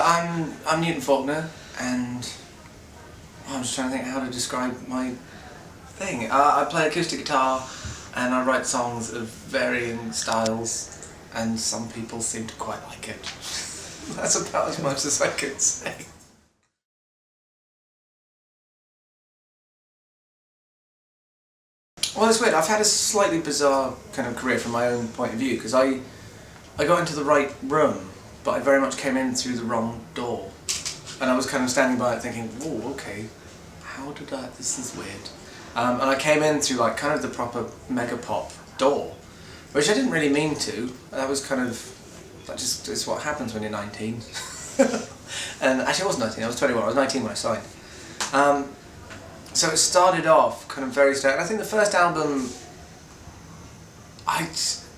I'm Newton Faulkner, and I'm just trying to think how to describe my thing. I play acoustic guitar, and I write songs of varying styles, and some people seem to quite like it. That's about as much as I can say. Well, it's weird. I've had a slightly bizarre kind of career from my own point of view, because I got into the right room, but I very much came in through the wrong door. And I was kind of standing by it thinking, whoa, okay, how did I, this is weird. And I came in through like kind of the proper mega pop door, which I didn't really mean to. That was kind of, that just is what happens when you're 19. And actually I wasn't 19, I was 21, I was 19 when I signed. So it started off kind of very straight. And I think the first album,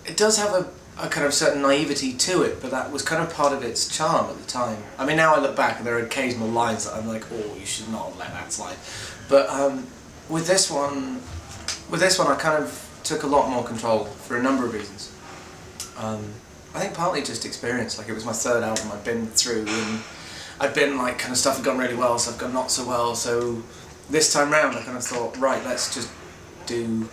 it does have a kind of certain naivety to it, but that was kind of part of its charm at the time. I mean, now I look back and there are occasional lines that I'm like, oh, you should not let that slide. But with this one I kind of took a lot more control for a number of reasons. I think partly just experience. Like, it was my third album I'd been through, and I'd been like, kind of stuff had gone really well, stuff had gone not so well. So this time round I kind of thought, right, let's just do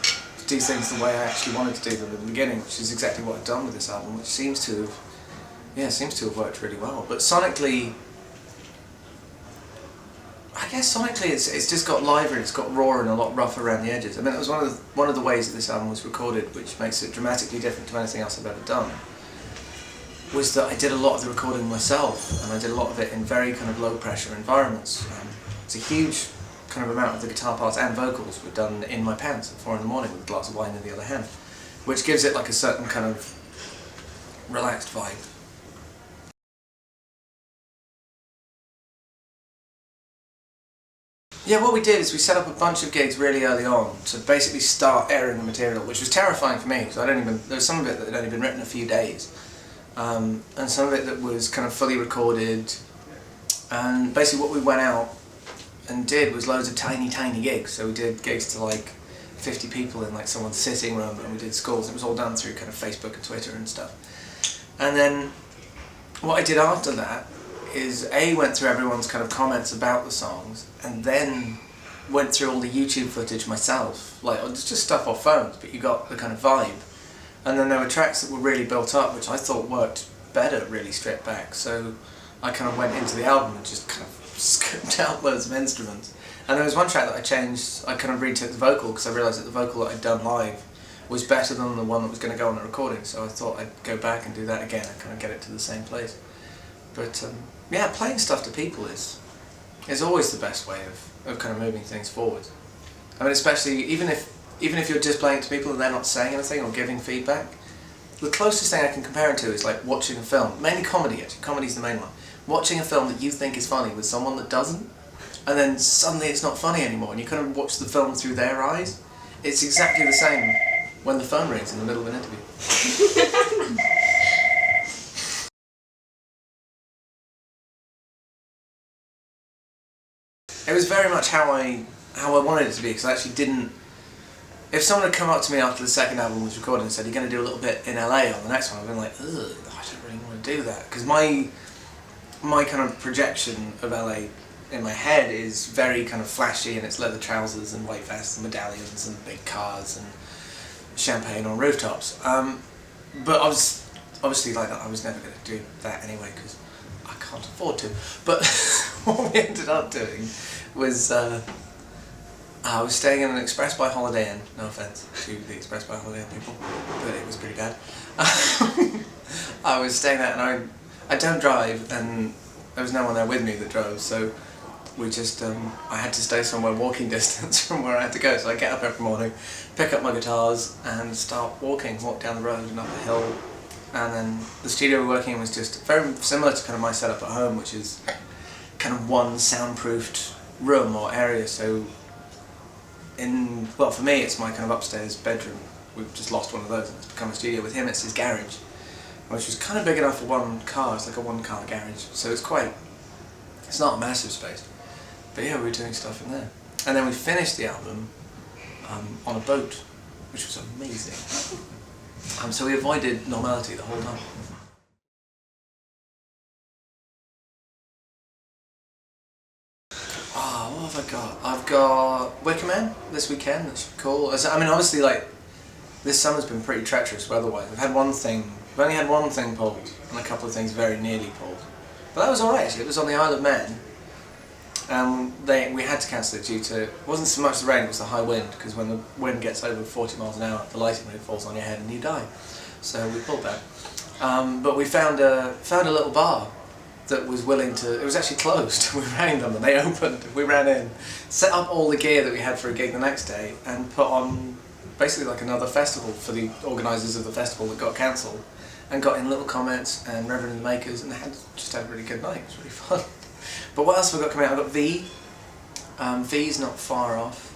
things the way I actually wanted to do them at the beginning, which is exactly what I've done with this album, which seems to have worked really well. But sonically, I guess sonically it's just got liver, it's got raw and a lot rougher around the edges. I mean, it was one of the ways that this album was recorded, which makes it dramatically different to anything else I've ever done, was that I did a lot of the recording myself, and I did a lot of it in very kind of low pressure environments. It's a huge kind of amount of the guitar parts and vocals were done in my pants at 4 in the morning with a glass of wine in the other hand, which gives it like a certain kind of relaxed vibe. Yeah, what we did is we set up a bunch of gigs really early on to basically start airing the material, which was terrifying for me because there was some of it that had only been written a few days, and some of it that was kind of fully recorded. And basically what we went out and did was loads of tiny gigs. So we did gigs to like 50 people in like someone's sitting room, and we did schools. It was all done through kind of Facebook and Twitter and stuff. And then what I did after that is went through everyone's kind of comments about the songs, and then went through all the YouTube footage myself, like just stuff off phones, but you got the kind of vibe. And then there were tracks that were really built up, which I thought worked better really stripped back. So I kind of went into the album and just kind of scooped out loads of instruments. And there was one track that I changed. I kind of retook the vocal because I realised that the vocal that I'd done live was better than the one that was going to go on the recording, so I thought I'd go back and do that again and kind of get it to the same place. But yeah, playing stuff to people is always the best way of kind of moving things forward. I mean, especially even if you're just playing it to people and they're not saying anything or giving feedback, the closest thing I can compare it to is like watching a film, mainly comedy actually, comedy's the main one. Watching a film that you think is funny with someone that doesn't, and then suddenly it's not funny anymore, and you kind of watch the film through their eyes. It's exactly the same when the phone rings in the middle of an interview. It was very much how I wanted it to be, because I actually didn't. If someone had come up to me after the second album was recorded and said, "You're going to do a little bit in LA on the next one," I'd been like, ugh, I don't really want to do that, because my kind of projection of LA in my head is very kind of flashy, and it's leather trousers and white vests and medallions and big cars and champagne on rooftops. But I was obviously like that. I was never going to do that anyway because I can't afford to. But what we ended up doing was I was staying in an Express by Holiday Inn. No offence to the Express by Holiday Inn people, but it was pretty bad. I was staying there, and I don't drive, and there was no one there with me that drove, so we just, I had to stay somewhere walking distance from where I had to go. So I get up every morning, pick up my guitars and start walk down the road and up a hill. And then the studio we were working in was just very similar to kind of my setup at home, which is kind of one soundproofed room or area. So well, for me it's my kind of upstairs bedroom. We've just lost one of those and it's become a studio. With him it's his garage, which was kind of big enough for one car. It's like a one-car garage, so it's not a massive space. But yeah, we were doing stuff in there. And then we finished the album on a boat, which was amazing. So we avoided normality the whole time. have I got? I've got Wicker Man this weekend. That's cool. I mean, obviously, like this summer's been pretty treacherous weather-wise. We've only had one thing pulled, and a couple of things very nearly pulled. But that was alright actually. It was on the Isle of Man. We had to cancel it due to, it wasn't so much the rain, it was the high wind, because when the wind gets over 40 miles an hour, the lighting rig falls on your head and you die. So we pulled that. But we found a little bar that was willing to, it was actually closed. We rang them and they opened, we ran in, set up all the gear that we had for a gig the next day, and put on basically like another festival for the organisers of the festival that got cancelled, and got in little comments and Reverend and Makers, and just had a really good night. It was really fun. But what else have I got coming out? I've got V. V's not far off.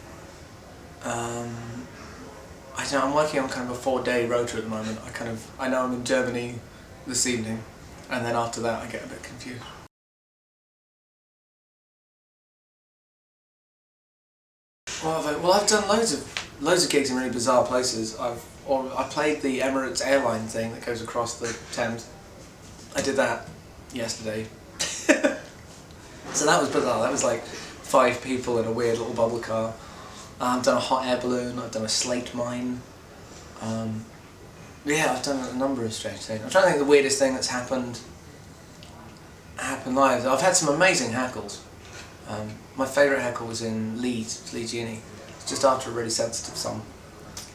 I don't know, I'm working on kind of a 4-day road trip at the moment. I know I'm in Germany this evening, and then after that I get a bit confused. Well, I've done loads of gigs in really bizarre places. I played the Emirates airline thing that goes across the Thames. I did that yesterday. So that was bizarre. That was like 5 people in a weird little bubble car. I've done a hot air balloon. I've done a slate mine. Yeah, I've done a number of strange things. I'm trying to think of the weirdest thing that's happened live. I've had some amazing heckles. My favourite heckle was in Leeds Uni, just after a really sensitive song,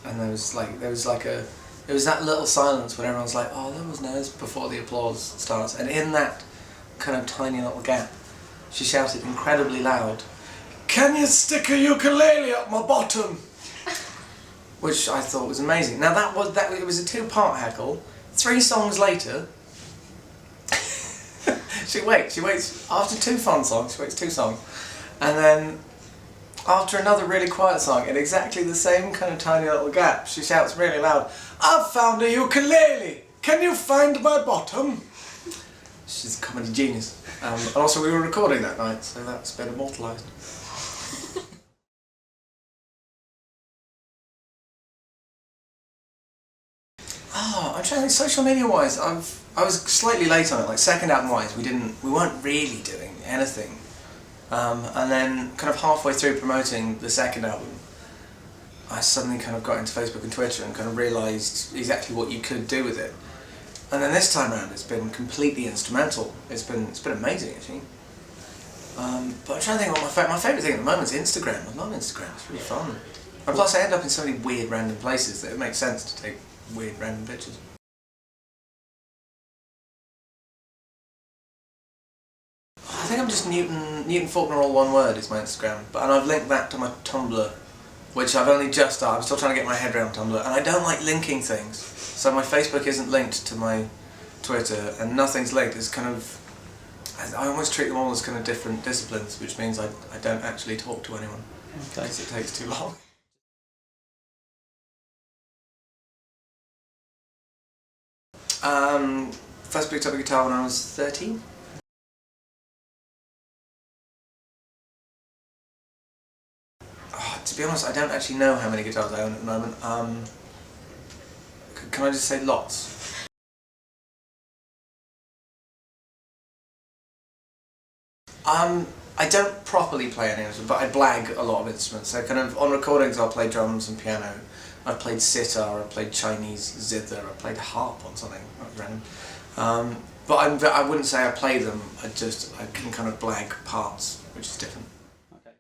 and it was that little silence when everyone's like, "Oh, that was nice," before the applause starts, and in that kind of tiny little gap, she shouted incredibly loud, "Can you stick a ukulele up my bottom?" Which I thought was amazing. Now it was a 2-part heckle. 3 songs later, she waits after 2 fun songs, she waits 2 songs, and then after another really quiet song, in exactly the same kind of tiny little gap, she shouts really loud, "I've found a ukulele! Can you find my bottom?" She's a comedy genius. And also we were recording that night, so that's been immortalised. Oh, I'm trying to think, social media wise, I was slightly late on it, like second album wise, we weren't really doing anything. And then kind of halfway through promoting the second album, I suddenly kind of got into Facebook and Twitter and kind of realised exactly what you could do with it. And then this time around it's been completely instrumental. It's been amazing actually. But I'm trying to think what my favourite thing at the moment is Instagram. I love Instagram, it's really fun. And plus I end up in so many weird random places that it makes sense to take weird random pictures. I think I'm just Newton Faulkner, all one word, is my Instagram. And I've linked that to my Tumblr, which I've only just started. I'm still trying to get my head around Tumblr, and I don't like linking things. So my Facebook isn't linked to my Twitter, and nothing's linked. It's kind of, I almost treat them all as kind of different disciplines, which means I don't actually talk to anyone, because it takes too long. First picked up a guitar when I was 13. Oh, to be honest, I don't actually know how many guitars I own at the moment. Can I just say lots? I don't properly play any instrument, but I blag a lot of instruments. So kind of on recordings I'll play drums and piano. I've played sitar, I've played Chinese zither, I've played harp on something, that's random. But I wouldn't say I play them, I can kind of blag parts, which is different. Okay.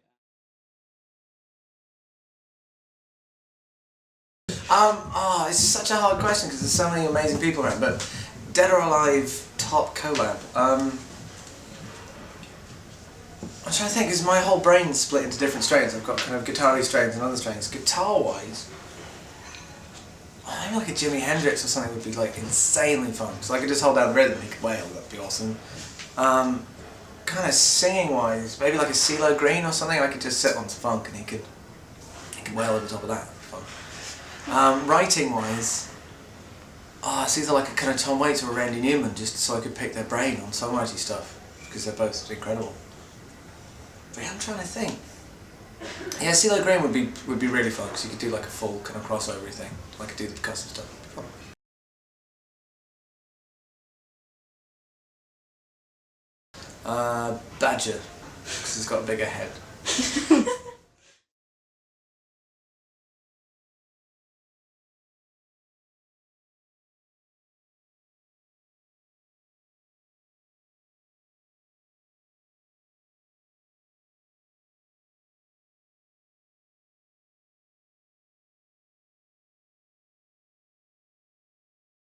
It's such a hard question because there's so many amazing people around, but Dead or Alive top collab. I'm trying to think, because my whole brain's split into different strains. I've got kind of guitar-y strains and other strains. Guitar-wise, maybe like a Jimi Hendrix or something would be like insanely fun, because I could just hold down the rhythm and he could wail, that'd be awesome. Kind of singing-wise, maybe like a CeeLo Green or something, I could just sit on some funk and he could wail over top of that, that'd be fun. Writing-wise, it's either like a kind of Tom Waits or a Randy Newman, just so I could pick their brain on songwriting stuff, because they're both incredible. But yeah, I'm trying to think. Yeah, CeeLo Green would be really fun, because you could do like a full kind of crossover thing. I could do the percussive stuff. Fun. Badger, because it's got a bigger head.